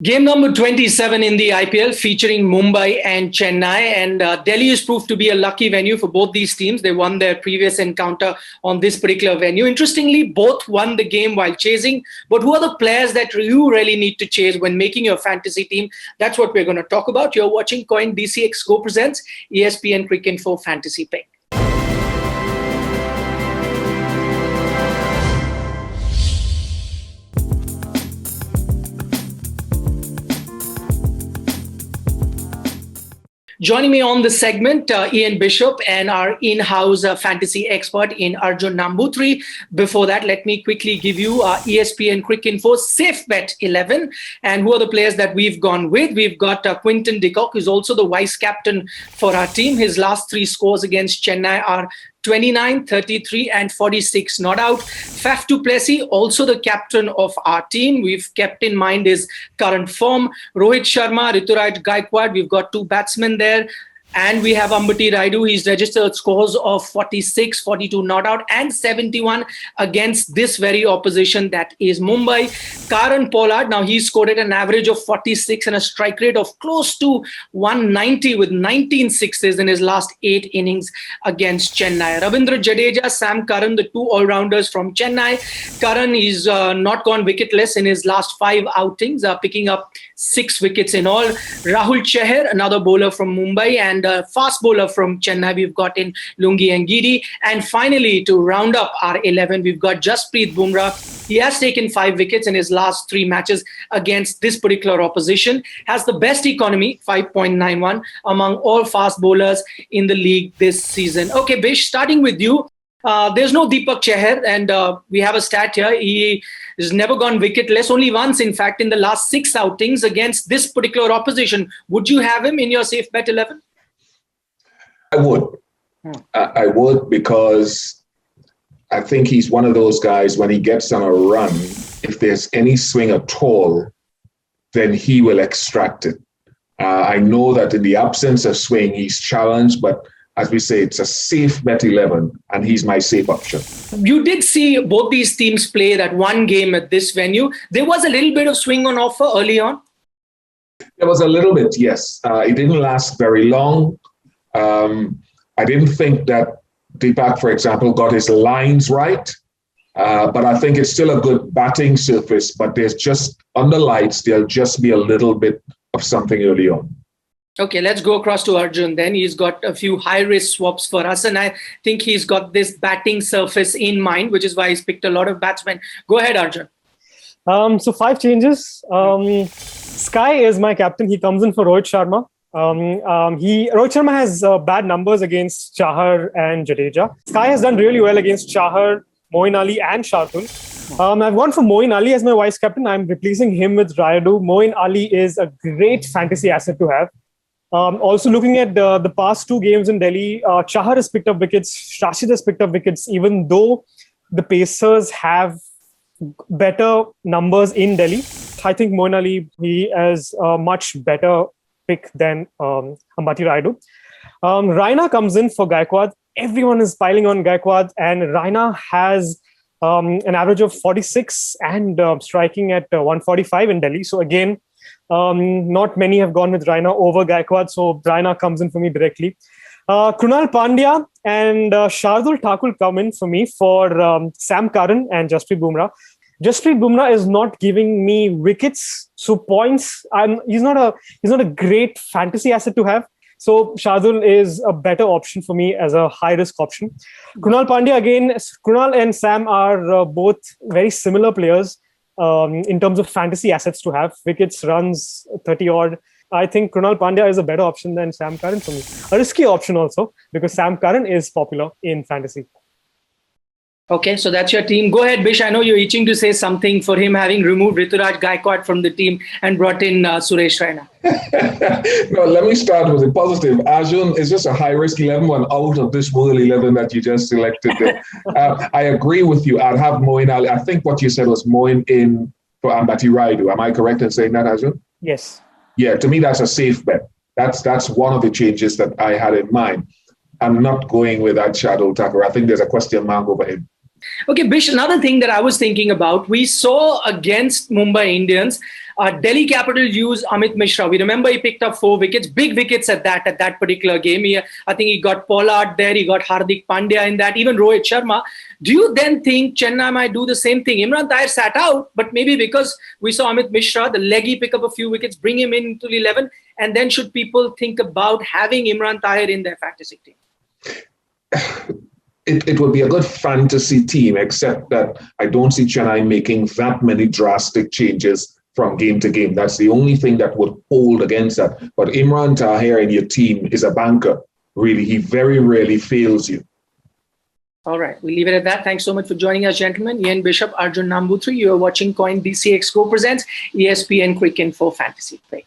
Game number 27 in the IPL featuring Mumbai and Chennai, and Delhi has proved to be a lucky venue for both these teams. They won their previous encounter on this particular venue. Interestingly, both won the game while chasing, but who are the players that you really need to chase when making your fantasy team? That's what we're going to talk about. You're watching Coin DCX Go presents ESPN Cricinfo Fantasy Pick. Joining me on the segment, Ian Bishop and our in-house fantasy expert in Arjun Nambutri. Before that, let me quickly give you ESPN Cricinfo Safe Bet 11. And who are the players that we've gone with? We've got Quinton de Kock, who's also the vice captain for our team. His last three scores against Chennai are 29, 33 and 46 not out. Faf du Plessis, also the captain of our team. We've kept in mind his current form. Rohit Sharma, Rituraj Gaikwad, we've got two batsmen there. And we have Ambati Rayudu. He's registered scores of 46, 42 not out and 71 against this very opposition that is Mumbai. Karan Pollard, now he's scored at an average of 46 and a strike rate of close to 190 with 19 sixes in his last 8 innings against Chennai. Ravindra Jadeja, Sam Curran, the two all-rounders from Chennai. Curran is not gone wicketless in his last 5 outings, picking up 6 wickets in all. Rahul Chahar, another bowler from Mumbai, and a fast bowler from Chennai we've got in Lungi Ngidi. And finally, to round up our 11, we've got Jasprit Bumrah. He has taken 5 wickets in his last 3 matches against this particular opposition. Has the best economy, 5.91, among all fast bowlers in the league this season. Okay, Bish, starting with you. There's no Deepak Chahar, and we have a stat here. He has never gone wicketless, only once, in fact, in the last 6 outings against this particular opposition. Would you have him in your safe bet 11? I would. I would, because I think he's one of those guys, when he gets on a run, if there's any swing at all, then he will extract it. I know that in the absence of swing, he's challenged, but as we say, it's a safe bet 11, and he's my safe option. You did see both these teams play that one game at this venue. There was a little bit of swing on offer early on. There was a little bit, yes. It didn't last very long. I didn't think that Deepak, for example, got his lines right. But I think it's still a good batting surface. But there's just, on the lights, there'll just be a little bit of something early on. Okay, let's go across to Arjun then. He's got a few high-risk swaps for us, and I think he's got this batting surface in mind, which is why he's picked a lot of batsmen. Go ahead, Arjun. So 5 changes. Sky is my captain. He comes in for Rohit Sharma. Rohit Sharma has bad numbers against Chahar and Jadeja. Sky has done really well against Chahar, Moeen Ali and Shardul. I've gone for Moeen Ali as my vice captain. I'm replacing him with Rayudu. Moeen Ali is a great fantasy asset to have. Also looking at the past 2 games in Delhi, Chahar has picked up wickets, Rashid has picked up wickets, even though the Pacers have better numbers in Delhi. I think Moeen Ali, he is a much better pick than Ambati Rayudu. Raina comes in for Gaikwad. Everyone is piling on Gaikwad, and Raina has an average of 46 and striking at 145 in Delhi. So again, not many have gone with Raina over Gaikwad, so Raina comes in for me directly. Krunal Pandya and Shardul Thakur come in for me for Sam Curran and Jasprit Bumrah. Jasprit Bumrah is not giving me wickets, so points. He's not a great fantasy asset to have. So Shardul is a better option for me as a high-risk option. Krunal Pandya, again, Krunal and Sam are both very similar players in terms of fantasy assets to have. Wickets, runs, 30-odd. I think Krunal Pandya is a better option than Sam Curran for me. A risky option also, because Sam Curran is popular in fantasy. Okay, so that's your team. Go ahead, Bish. I know you're itching to say something for him having removed Rituraj Gaikwad from the team and brought in Suresh Raina. No, let me start with the positive. Arjun is just a high-risk 11 one out of this World 11 that you just selected. I agree with you. I'd have Moeen Ali. I think what you said was Moeen in for Ambati Rayudu. Am I correct in saying that, Arjun? Yes. Yeah, to me, that's a safe bet. That's one of the changes that I had in mind. I'm not going with that Shardul Thakur. I think there's a question mark over him. Okay, Bish, another thing that I was thinking about, we saw against Mumbai Indians, Delhi Capitals use Amit Mishra. We remember he picked up 4 wickets, big wickets at that particular game. I think he got Pollard there, he got Hardik Pandya in that, even Rohit Sharma. Do you then think Chennai might do the same thing? Imran Tahir sat out, but maybe because we saw Amit Mishra, the leggy pick up a few wickets, bring him into the 11, and then should people think about having Imran Tahir in their fantasy team? It would be a good fantasy team, except that I don't see Chennai making that many drastic changes from game to game. That's the only thing that would hold against that. But Imran Tahir in your team is a banker. Really, he very rarely fails you. All right, we'll leave it at that. Thanks so much for joining us, gentlemen. Ian Bishop, Arjun Namboothri. You are watching Coin DCX Go presents ESPN Quick Info Fantasy Break.